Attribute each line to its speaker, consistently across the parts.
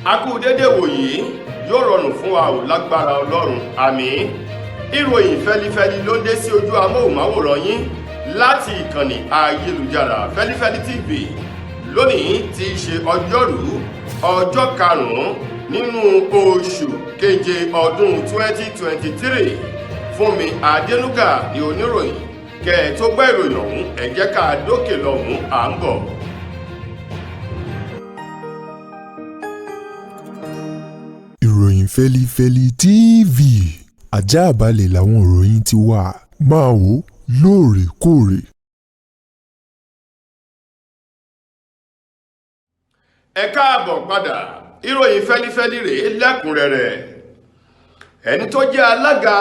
Speaker 1: A kú dédé wòyí yóò rọrùn fún wa ò lágbára Ọlọ́run àmín. Ìròyìn fẹ́lifẹ́li ló dé sí ojú amóhùnmáwòrán yín láti ìkànnì ayélujára Feli-feli TV. Lónìí tí í ṣe ọjọ́rú ọjọ́ karùn-ún nínú oṣù keje ọdún 2023. Fúnmi Adénúgà ni oníròyìn. Kẹ́ tó gbọ́ ìròyìn ọ̀hún ẹ jẹ́ ká dókè lọ́hùn à ń bọ̀.
Speaker 2: Ìròyìn Feli-feli TV àjààbálẹ̀ làwọn ìròyìn ti wà máa wò lóòrèkóòrè.
Speaker 1: Ẹ káàbọ̀ padà, ìròyìn Feli-feli rèé lẹ́kùnrẹ́rẹ́. Ẹni tó jẹ́ alága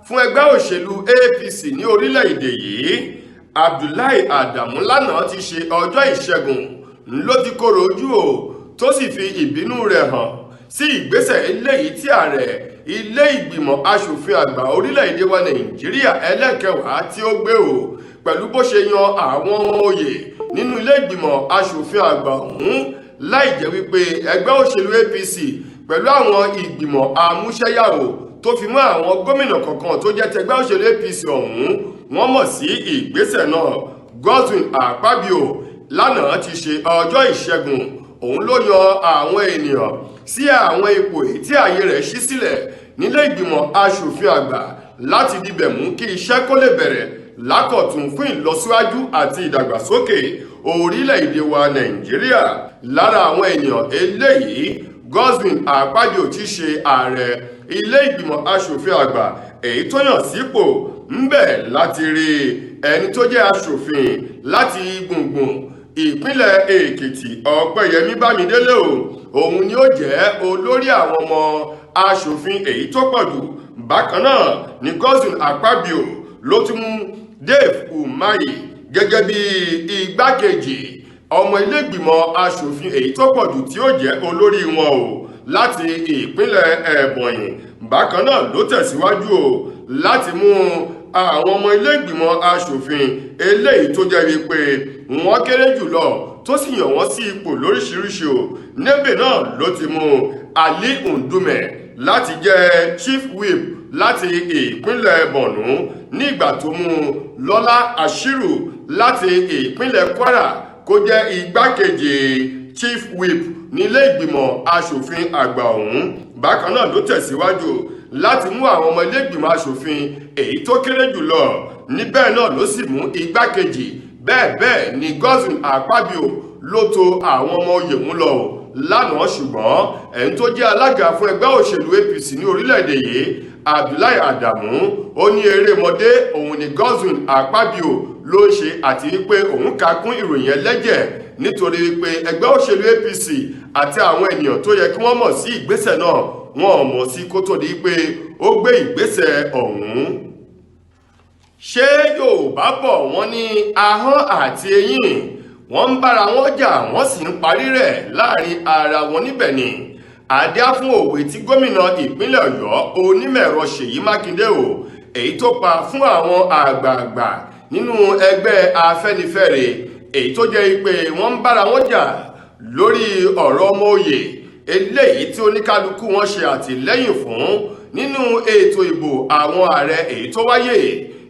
Speaker 1: fún ẹgbẹ́ òṣèlú APC ní orílẹ̀-èdè yìí, Abdullahi Adamu lánàá ti ṣe ọjọ́ ìṣẹ́gun ló ti kóró ojú o tó sì fi ìbínú rẹ̀ hàn sí ìgbésẹ̀ eléyìí tí ààrẹ ilé ìgbìmọ̀ asòfin àgbà orílẹ̀-èdè wa Nàìjíríà ẹlẹ́kẹwàá tí ó gbé o pẹ̀lú bó ṣe yan àwọn ọmọ oyè nínú ilé ìgbìmọ̀ asòfin àgbà ọ̀hún láì jẹ́ wípé ẹgbẹ́ òṣèlú APC pẹ̀lú àwọn ìgbìmọ̀ amúṣẹ́yàwó tó fi mọ́ àwọn gómìnà kọ̀ọ̀kan tó jẹ́ tẹgbẹ́ òṣèlú APC ọ̀hún wọ́n mọ̀ sí ìgbésẹ̀ náà. Godwin Akpabio lánàá ti ṣe ọjọ́ ìṣẹ́gun òun ló yan àwọn ènìyàn sí àwọn ipò tí ààyè rẹ̀ ṣí sílẹ̀ nílé ìgbìmọ̀ asòfin àgbà láti dibẹ̀ mú kí iṣẹ́ kó lè bẹ̀rẹ̀ lákọ̀tún fún ìlọsíwájú àti ìdàgbàsókè orílẹ̀-èdè wa Nàìjíríà. Lára àwọn ènìyàn eléyìí, Godwin Akpabio ti ṣe ààrẹ ilé ìgbìmọ̀ asòfin àgbà èyí tó yàn sípò ńbẹ̀ láti rí ẹni tó jẹ́ asòfin láti gbùngbùn ìpínlẹ̀ Èkìtì Ọpẹ́yẹmí Bámidélé òun ni ó jẹ́ olórí àwọn ọmọ asòfin èyí tó pọ̀ jù. Bákan náà ni Godwin Akpabio ló tún mú Dave Umahi gẹ́gẹ́ bí igbákejì ọmọ ilé ìgbìmọ̀ asòfin èyí tó pọ̀ jù tí ó jẹ́ olórí wọn o láti ìpínlẹ̀ Ebonyi. Bákan náà ló tẹ̀síwájú o láti mú àwọn ọmọ ilé ìgbìmọ̀ asòfin eléyìí tó jẹ́ wípé wọ́n kéré jùlọ tó sì yàn wọ́n sí ipò lóríṣiríṣi o. Níbẹ̀ náà ló ti mú Ali Ndume láti jẹ́ chief whip láti ìpínlẹ̀ Borno, nígbà tó mú Lọ́lá Ashiru láti ìpínlẹ̀ Kwara kó jẹ́ igbákejì chief whip nílé ìgbìmọ̀ asòfin àgbà ọ̀hún. Bákan náà ló tẹ̀síwájú láti mú àwọn ọmọ ilé ìgbìmọ̀ asòfin èyí tó kéré jùlọ. Níbẹ̀ náà ló sì mú igbákejì. Bẹ́ẹ̀ ni Godwin Akpabio ló tò àwọn ọmọ oyè mú lọ lánàá, ṣùgbọ́n ẹni tó jẹ́ alága fún ẹgbẹ́ òṣèlú APC ní orílẹ̀-èdè yìí, Abdullahi Adamu, ó ní erémọdé òun ni Godwin Akpabio ló ń ṣe àti wípé òun kà kún ìròyìn ẹlẹ́jẹ̀ nítorí wípé ẹgbẹ́ òṣèlú APC àti àwọn ènìyàn tó yẹ kí wọ́n mọ̀ sí ìgbésẹ̀ náà wọn ò mọ̀ sí kó tó di pé ó gbé ìgbésẹ̀ ọ̀hún. Ṣé Yorùbá bọ̀ wọ́n ní ahọ́n àti eyín wọ́n ń bára wọn jà wọ́n sì ń parí rẹ̀ láàrin ara wọn níbẹ̀ ni. Àdíá fún òwe tí gómìnà ìpínlẹ̀ Ọ̀yọ́ onímọ̀-ẹ̀rọ Ṣèyí Mákindé èyí tó pa fún àwọn àgbààgbà nínú ẹgbẹ́ Afẹ́nifẹ́re èyí tó jẹ́ pé wọ́n ń bára wọn jà lórí ọ̀rọ̀ ọmọ oyè eléyìí tí oníkálukú wọn ṣe àtìlẹ́yìn fún nínú ètò ìbò àwọn ààrẹ èyí tó wáyé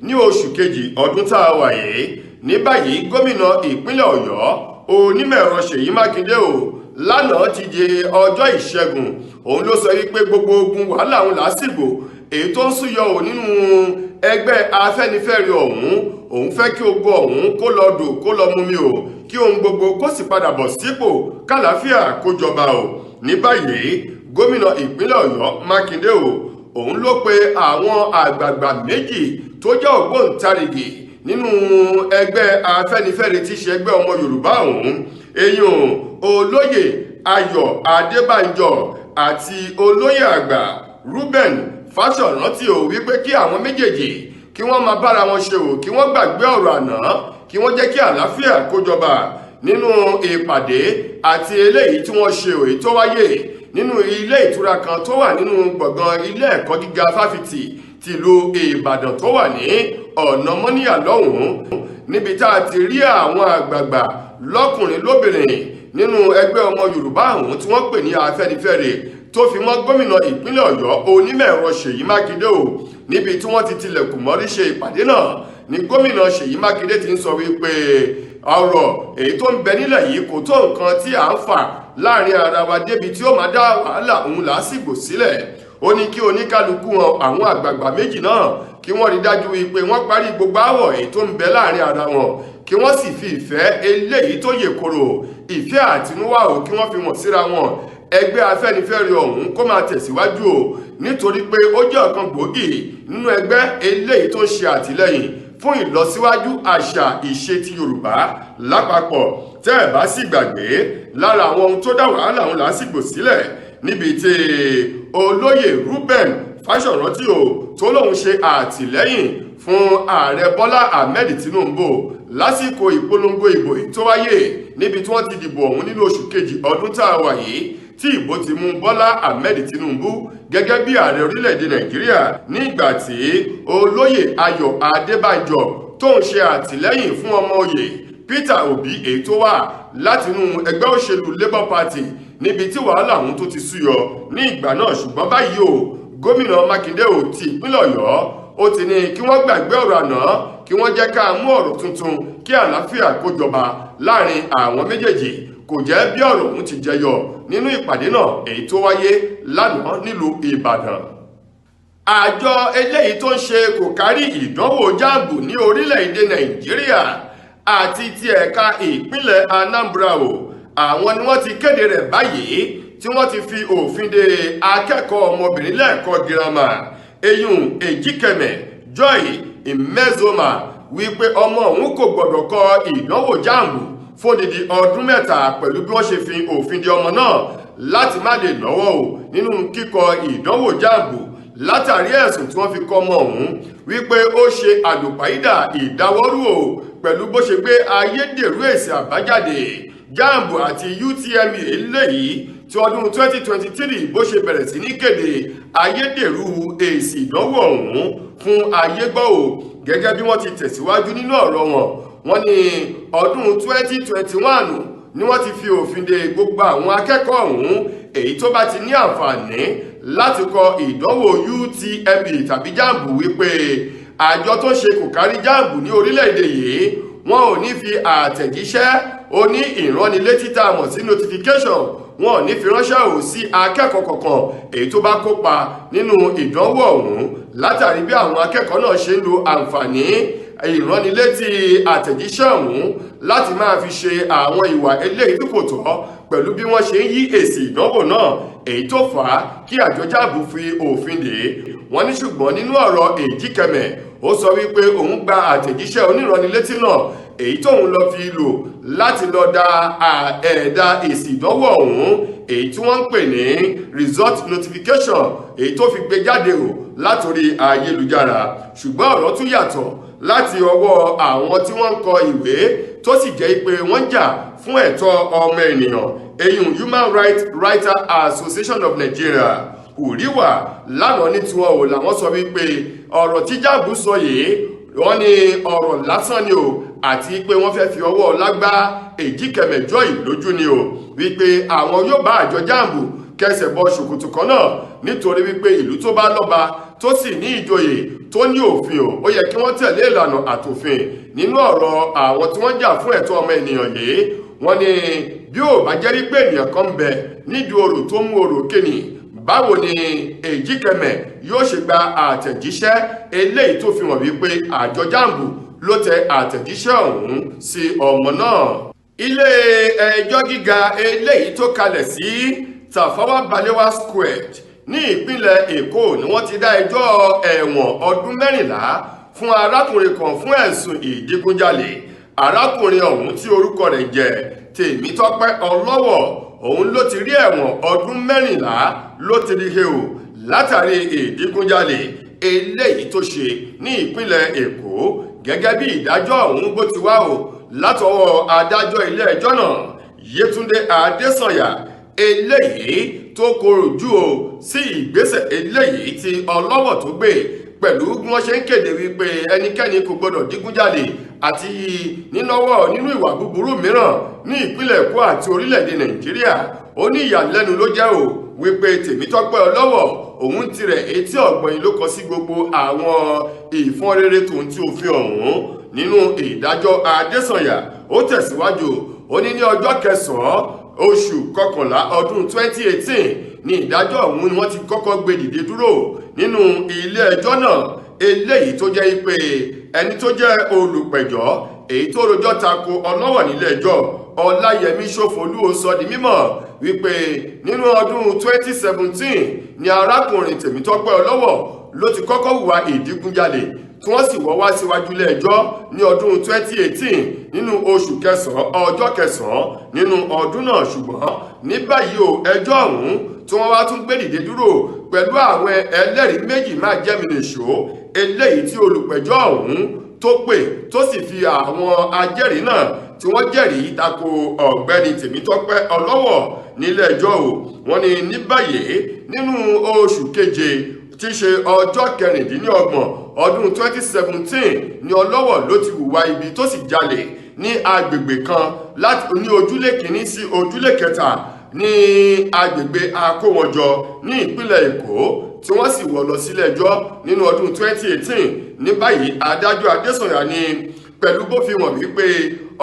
Speaker 1: ní oṣù kejì ọdún tá a wà yìí. Ní báyìí gómìnà ìpínlẹ̀ Ọ̀yọ́ onímọ̀-ẹ̀rọ Ṣèyí Mákindé lánàá ti jẹ ọjọ́ ìṣẹ́gun òun ló sọ wípé gbogbo ogun wàhálà òun lásìgbò èyí tó ń súyọ nínú ẹgbẹ́ Afẹ́nifẹ́re òun fẹ́ kí ogun ọ̀hún kó lọ dò kó lọ mumi kí ohun gbogbo kó sì padà bọ̀ sípò kálàáfíà kó jọba Ní báyìí gómìnà ìpínlẹ̀ Ọ̀yọ́ Mákindé òun ló pe àwọn àgbààgbà méjì tó jẹ́ ògbóǹtarìgì nínú ẹgbẹ́ Afẹ́nifẹ́re tí ṣe ẹgbẹ́ ọmọ Yorùbá èyàn olóyè Ayọ̀ Adébánjọ àti olóyè àgbà Reuben Fásọ̀rántì wípé kí àwọn méjèèjì kí wọ́n máa bára wọn ṣe kí wọ́n gbàgbé ọ̀rọ̀ àná kí wọ́n jẹ́ kí àlàáfíà kó jọba nínú ìpàdé àti eléyìí tí wọ́n ṣe èyí tó wáyé nínú ilé ìtura kan tó wà nínú gbọ̀ngàn ilé ẹ̀kọ́ gíga fáfitì tìlú Ìbàdàn tó wà ní ọ̀nà Mọ́níyà lọ́hùn-ún níbi tá a ti rí àwọn àgbààgbà lọ́kùnrin lóbìnrin nínú ẹgbẹ́ ọmọ Yorùbá ọ̀hún tí wọ́n pè ní Afẹ́nifẹ́re tó fi mọ́ gómìnà ìpínlẹ̀ Ọ̀yọ́ onímọ̀ ẹ̀rọ Ṣèyí Mákindé o níbi tí wọ́n ti tilẹ̀kùn mọ́rí ṣe ìpàdé náà ní gómìnà Ṣèyí Mákindé ti ń sọ wípé ọ̀rọ̀ èyí tó ń bẹ nílẹ̀ yìí kò tó nǹkan tí à ń fà láàrin ara wa débi tí ó máa dá wàhálà òun làásìgbò sílẹ̀. Ó ní kí oníkálukú àwọn àgbààgbà méjì náà kí wọ́n rí dájú wípé wọ́n parí gbogbo àwọ̀ èyí tó ń bẹ láàrin ara wọn kí wọ́n sì fi ìfẹ́ eléyìí tó yè koro ìfẹ́ àtinúwá o kí wọ́n fi wọ̀n síra wọn. Ẹgbẹ́ Afẹ́nifẹ́re ọ̀hún kó máa tẹ̀síwájú o nítorí pé ó jẹ́ ọ̀kan gbòógì nínú ẹgbẹ́ eléyìí tó ń ṣe àtìlẹ́yìn fún ìlọsíwájú àṣà ìṣe ti Yorùbá lápapọ̀. Tẹ́ ẹ̀ bá sì gbàgbé lára àwọn ohun tó dá wàhálà òun lásìgbò sílẹ̀ níbi tí olóyè Reuben Fáṣọ̀rántì o tó lóun ṣe àtìlẹ́yìn fún ààrẹ Bọ́lá Ahmed Tinubu lásìkò ìpolongo ìbò tó wáyé níbi tí wọ́n ti dìbò ọ̀hún nínú oṣù kejì ọdún tá a wà yìí tí ìbò ti mú Bọ́lá Ahmed Tinubu gẹ́gẹ́ bí ààrẹ orílẹ̀-èdè Nàìjíríà nígbà tí olóyè Ayọ̀ Adébánjọ tó ń ṣe àtìlẹ́yìn fún ọmọ oyè Peter Obi èyí tó wà látinú ẹgbẹ́ òṣèlú Labour Party níbi tí wàhálà ọ̀hún tó ti súyọ ní ìgbà náà. Ṣùgbọ́n báyìí o gómìnà Mákindé ò ti ìpínlẹ̀ Ọ̀yọ́ ó ti ní kí wọ́n gbàgbé ọ̀rọ̀ àná kí wọ́n jẹ́ ká mú ọ̀rọ̀ tuntun kí àlàáfíà kó jọba láàrin àwọn méjèèjì. Kò jẹ́ bí ọ̀rọ̀ ọ̀hún ti jẹyọ nínú ìpàdé náà èyí tó wáyé lánàá nílùú Ìbàdàn. Àjọ eléyìí tó ń ṣe kò kárí ìdánwò jáàmbù ní orílẹ̀-èdè Nàìjíríà àti ti ẹ̀ka ìpínlẹ̀ Anambra o àwọn ni wọ́n ti kéde rẹ̀ báyìí tí wọ́n ti fi òfin de akẹ́kọ̀ọ́ ọmọbìnrin lẹ́ẹ̀kọ́ girama eyín Èjìkẹmẹ Joy Imezoma wípé ọmọ òun kò gbọdọ̀ kọ ìdánwò jáàmbù fódìdí ọdún mẹ́ta pẹ̀lú bí wọ́n ṣe fi òfin de ọmọ náà láti má lè lọ́wọ́ o nínú kíkọ ìdánwò jáàmbù látàrí ẹ̀sùn tí wọ́n fi kọ́ ọmọ ọ̀hún wípé ó ṣe àlùpàídà ìdáwọ́rú o pẹ̀lú bó ṣe gbé ayédèrú èsì àbájáde jáàmbù àti UTME eléyìí tí ọdún 2023 bó ṣe bẹ̀rẹ̀ sí ní kéde ayédèrú èsì ìdánwò ọ̀hún fún ayé gbọ́ o gẹ́gẹ́ bí wọ́n ti tẹ̀síwájú nínú ọ̀rọ̀ wọn. Wọ́n ní ọdún 2021 ni wọ́n ti fi òfin de gbogbo àwọn akẹ́kọ̀ọ́ ọ̀hún èyí tó bá ti ní àǹfààní láti kọ ìdánwò UTME tàbí jáàmbù wípé àjọ tó ṣe kò kárí jáàmbù ní orílẹ̀-èdè yìí wọn ò ní fi àtẹ̀jíṣẹ́ oní ìránnilétí tá a mọ̀ sí notification wọn ò ní fi ránṣẹ́ ò sí akẹ́kọ̀ọ́ kọ̀ọ̀kan èyí tó bá kópa nínú ìdánwò ọ̀hún látàrí bí àwọn akẹ́kọ̀ọ́ náà ṣe ń lo àǹfààní ìránnilétí àtẹ̀jíṣẹ́ ọ̀hún láti máa fi ṣe àwọn ìwà eléyìí tí kò tọ́ pẹ̀lú bí wọ́n ṣe ń yí èsì ìdánwò náà èyí tó fà á kí àjọ jáàbù fi òfin dè é. Wọ́n ní ṣùgbọ́n nínú ọ̀rọ̀ Èjìkẹmẹ ó sọ wípé òun gba àtẹ̀jíṣẹ́ oníránnilétí náà èyí tóun lọ fi lò láti lọ da ẹ̀ẹ̀dà èsì ìdánwò ọ̀hún èyí tí wọ́n ń pè ní result notification èyí tó fi gbé jáde o látòrí ayélujára. Ṣùgbọ́n ọ̀rọ̀ tún yàtọ̀ láti ọwọ́ àwọn tí wọ́n ń kọ ìwé tó sì jẹ́ pé wọ́n jà fún ẹ̀tọ́ ọmọ ènìyàn eyín Human Rights Writers Association of Nigeria Uriwa lánàá ní tiwọn ò làwọn sọ wípé ọ̀rọ̀ tí jáàbù sọ yìí wọ́n ní ọ̀rọ̀ lásán ni o àti pé wọ́n fẹ́ fi ọwọ́ lágbá Èjìkẹmẹ Joy lójú ni o wípé àwọn yóò bá àjọ jáàbù kẹsẹ̀ bọ ṣòkòtò kan náà nítorí wípé ìlú tó bá lọ́ba tó sì ní ìjòyè tó ní òfin o ó yẹ kí wọ́n tẹ̀lé ìlànà àtòfin nínú ọ̀rọ̀ àwọn tí wọ́n jà fún ẹ̀tọ́ ọmọ ènìyàn yìí. Wọ́n ní bí ó bá jẹ́ rí pé ènìyàn kan ń bẹ nídìí orò tó mú orò kéènì báwo ni Èjìkẹmẹ yóò ṣe gba àtẹ̀jíṣẹ́ eléyìí tó fi hàn wípé àjọ jáàmbù ló tẹ àtẹ̀jíṣẹ́ ọ̀hún sí ọmọ náà. Ilé ẹjọ́ gíga eléyìí tó kalẹ̀ sí Tafawa Balewa Square ní ìpínlẹ̀ Èkó ni wọ́n ti dá ẹjọ́ ẹ̀wọ̀n ọdún 14 fún arákùnrin kan fún ẹ̀sùn ìdígunjalè. Arákùnrin ọ̀hún tí orúkọ rẹ̀ jẹ́ Tèmítọ́pẹ́ Ọlọ́wọ̀ òun ló ti rí ẹ̀wọ̀n ọdún 14 ló ti rí he o látàrí ìdígunjalè eléyìí tó ṣe ní ìpínlẹ̀ Èkó gẹ́gẹ́ bí ìdájọ́ ọ̀hún bó ti wá o látọwọ́ adájọ́ ilé ẹjọ́ náà Yétúndé Adésànyà eléyìí tó korò jù o sí ìgbésẹ̀ eléyìí tí Ọlọ́wọ̀ tó gbé pẹ̀lú bí wọ́n ṣe ń kéde wípé ẹnikẹ́ni kò gbọdọ̀ digunjalè àti nínáwọ́ nínú ìwà búburú mìíràn ní ìpínlẹ̀ Èkó àti orílẹ̀-èdè Nàìjíríà. Ó ní ìyàlẹ́nu ló jẹ́ o wípé Tèmítọ́pẹ́ Ọlọ́wọ̀ òun tirẹ̀ etí ọ̀gbọ̀n ló kọ sí gbogbo àwọn ìfọ́n rere tòun tí òfin ọ̀hún nínú ìdájọ́ Adésànyà. Ó tẹ̀síwájú ó ní ọjọ́ 9 oṣù kọkànlá ọdún 2018 ní ìdájọ́ ọ̀hún ni wọ́n ti kọ́kọ́ gbé dìde dúró nínú ilé ẹjọ́ náà, eléyìí tó jẹ́ pé ẹni tó jẹ́ olùpẹ̀jọ́ èyí tó rojọ́ tako Ọlọ́wọ̀ nílé ẹjọ́ Ọláyẹmí Ṣófolú ó sọ di mímọ̀ wípé nínú ọdún 2017 ni arákùnrin Tèmítọ́pẹ́ Ọlọ́wọ̀ ló ti kọ́kọ́ hùwà ìdígunjalè tí wọ́n sì wọ́ wá síwájú ilé ẹjọ́ ní ọdún 2018 nínú oṣù kẹsàn-án ọjọ́ 9 nínú ọdún náà. Ṣùgbọ́n ní báyìí o ẹjọ́ ọ̀hún tí wọ́n wá tún gbé dìde dúró pẹ̀lú àwọn ẹlẹ́rìí méjì máa jẹ́mi nìṣó eléyìí tí olùpẹ̀jọ́ ọ̀hún tó pè tó sì fi àwọn ajẹ́rìí náà tí wọ́n jẹ́rìí tako ọ̀gbẹ́ni Tèmítọ́pẹ́ Ọlọ́wọ̀ nílé ẹjọ́ o. wọ́n ní báyìí nínú oṣù keje tí í ṣe ọjọ́ 26 ọdún 2017 ni Ọlọ́wọ̀ ló ti hùwà ibi tó sì jalè ní agbègbè kan láti ní ojúlé kìíní sí ojúlé kẹta ní agbègbè Akówọnjọ ní ìpínlẹ̀ Èkó tí wọ́n sì wọ́ lọ sílé ẹjọ́ nínú ọdún 2018. ní báyìí adájọ́ Adésànyà ní pẹ̀lú bó fi hàn wípé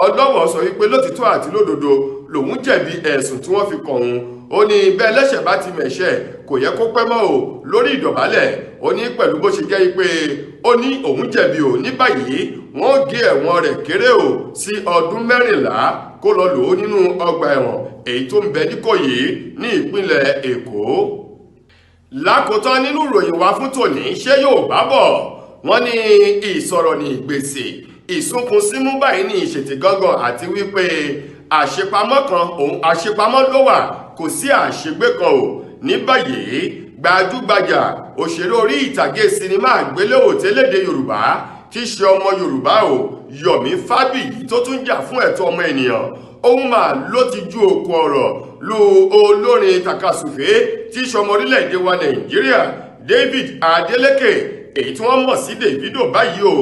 Speaker 1: Ọlọ́wọ̀ sọ wípé lótìtọ́ àti lódodo lòun jẹ̀bi ẹ̀sùn tí wọ́n fi kàn òun. Ó ní bẹ́ẹ̀ lẹ́ṣẹ̀ bá ti mẹ̀ṣẹ̀ kò yẹ kó pẹ́ mọ́ o lórí ìdọ̀bálẹ̀. Ó ní pẹ̀lú bó ṣe jẹ́ pé ó ní òun jẹ̀bi o ní báyìí wọ́n gé ẹ̀wọ̀n rẹ̀ kéré o sí ọdún 14 kó lọ lò ó nínú ọgbà ẹ̀wọ̀n èyí tó ń bẹ níkòyí ní ìpínlẹ̀ Èkó. Lákòótán nínú ìròyìn wa fún tòní ṣé yóò bá bọ̀ wọ́n ní ìsọ̀rọ̀ ní ìgbésẹ̀ ìsúnkun símú báyìí ní ìṣètì gángan àti wípé àṣepamọ́ ló wà kò sí àṣegbé kan o. ní báyìí gbajúgbajà òṣèré orí ìtàgé sinimá àgbéléwò tẹ́lédè Yorùbá tí í ṣe ọmọ Yorùbá o Yomi Fábíyì tó tún jà fún ẹ̀tọ́ ọmọ ènìyàn òun mà ló ti ju òkú ọ̀rọ̀ lu olórin takasùfé tí í ṣe ọmọ orílẹ̀-èdè wa Nàìjíríà David Adeleke èyí tí wọ́n mọ̀ sí Davido báyìí o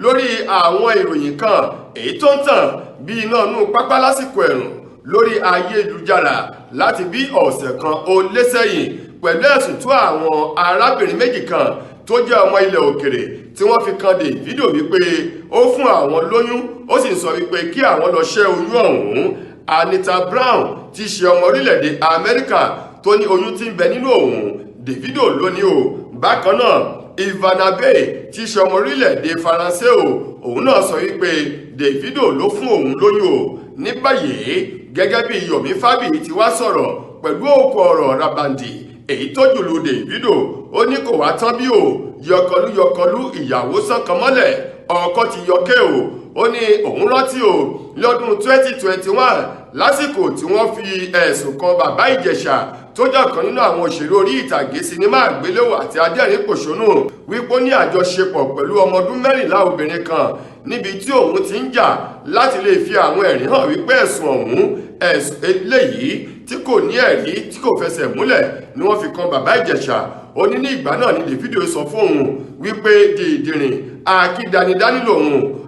Speaker 1: lórí àwọn ìròyìn kan èyí tó ń tàn bí iná inú pápá lásìkò ẹ̀rùn lórí ayélujára láti bí ọ̀sẹ̀ kan ó lé sẹ́yìn pẹ̀lú ẹ̀sùn tó àwọn arábìnrin méjì kan tó jẹ́ ọmọ ilẹ̀ òkèrè tí wọ́n fi kan Davido wípé ó fún àwọn lóyún ó sì sọ wípé kí àwọn lọ ṣẹ́ oyún ọ̀hún. Anita Brown tí ṣe ọmọ orílẹ̀-èdè Amẹ́ríkà tó ní oyún tí ń bẹ nínú òun Davido lónìí o. bákan náà Ivana Bay tí ṣe ọmọ orílẹ̀-èdè Faransé o òun náà sọ wípé Davido ló fún òun lóyún o. ní báyìí gẹ́gẹ́ bí Yomi Fábíyì ti wá sọ̀rọ̀ pẹ̀lú òkú ọ̀rọ̀ rabandi èyí tó jùlù Davido ó ní kò wá tán bí o yọkọlú ìyàwó sánkan mọ́lẹ̀ ọkọ ti yọké o. ó ní òun rántí o lọ́dún 2021 lásìkò tí wọ́n fi ẹ̀sùn kan bàbá Ìjẹ̀ṣà tó jẹ́ kan nínú àwọn òṣèré orí ìtàgé sinimá àgbéléwò àti adẹ́rìn-pòṣónú wípé ó ní àjọṣepọ̀ pẹ̀lú ọmọ ọdún 14 obìnrin kan níbi tí òun ti ń jà láti lè fi àwọn ẹ̀rí hàn wípé ẹ̀sùn ọ̀hún ẹ̀sùn eléyìí tí kò ní ẹ̀rí tí kò fẹsẹ̀ múlẹ̀ ni wọ́n fi kan bàbá Ìjẹ̀ṣà. ó ní ìgbà náà ni Davido sọ fún òun wípé dìndìnrìn akídanidání lòun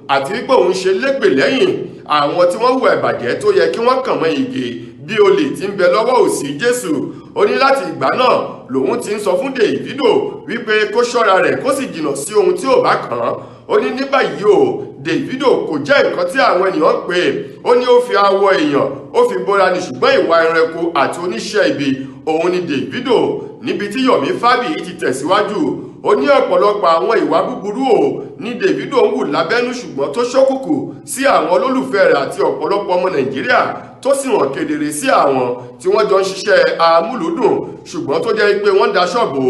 Speaker 1: àti wípé òun ṣe lépè lẹ́yìn àwọn tí wọ́n hùwà ìbàjẹ́ tó yẹ kí wọ́n kàn mọ́ igi bí olè tí ń bẹ lọ́wọ́ òsì Jésù. ó ní láti ìgbà náà lòun ti ń sọ fún Davido wípé kó ṣọ́ra rẹ̀ kó sì jìnnà sí ohun tí ò bá kàn án. ó ní ní báyìí o Davido kò jẹ́ nǹkan tí àwọn ènìyàn pè é. ó ní ó fi awọ èèyàn ó fi bóra ní ṣùgbọ́n ìwà ẹranko àti oníṣẹ́ ibi òun ni Davido. níbi tí Yomi Fábíyì ti tẹ̀síwájú ó ní ọ̀pọ̀lọpọ̀ àwọn ìwà búburú o ní Davido ń wù lábẹ́nú ṣùgbọ́n tó ṣókùnkù sí àwọn olólùfẹ́ rẹ̀ àti ọ̀pọ̀lọpọ̀ ọmọ Nàìjíríà tó sì hàn kedere sí àwọn tí wọ́n jọ ń ṣiṣẹ́ amúlùúdùn ṣùgbọ́n tó jẹ́ pé wọ́n daṣọ́ bò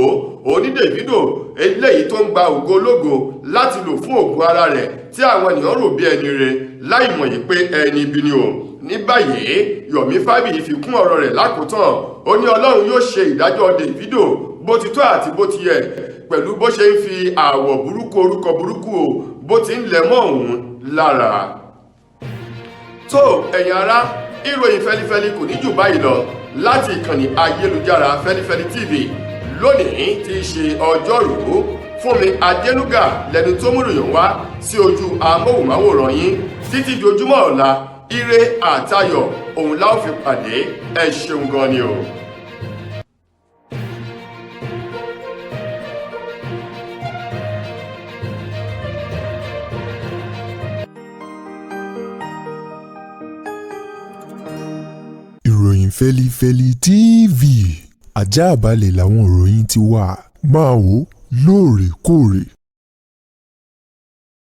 Speaker 1: ó ní Davido eléyìí tó ń gba ògo ológo láti lò fún ògo ara rẹ̀ tí àwọn ènìyàn rò bí ẹni rẹ̀ láì mọ̀ yìí pé ẹni ibi ni o. ní báyìí Yomi Fábíyì fi kún ọ̀rọ̀ rẹ̀ lákòótán ó ní Ọlọ́run yóò ṣe ìdájọ́ Davido bó ti tó àti bó ti yẹ pẹ̀lú bó ṣe ń fi àwọ̀ burúkú orúkọ burúkú o bó ti ń lẹ̀ mọ́ òun lára. tó ẹ̀yin ará ìròyìn fẹ́lifẹ́li kò ní jù báyìí lọ láti ìkànnì ayélujára Feli-feli TV lónìí tí í ṣe ọjọ́rú Fúnmi Adélúgà lẹni tó mú ìròyìn wá sí ojú amóhùnmáwòrán yín. Títí di ojúmọ́ ọ̀la, ire àtayọ̀ òun la ó fi pàdé. Ẹ ṣeun gan ni o.
Speaker 2: Ìròyìn Feli-feli TV àjààbálẹ̀ làwọn ìròyìn ti wà. Máa wò lóòrèkóòrè.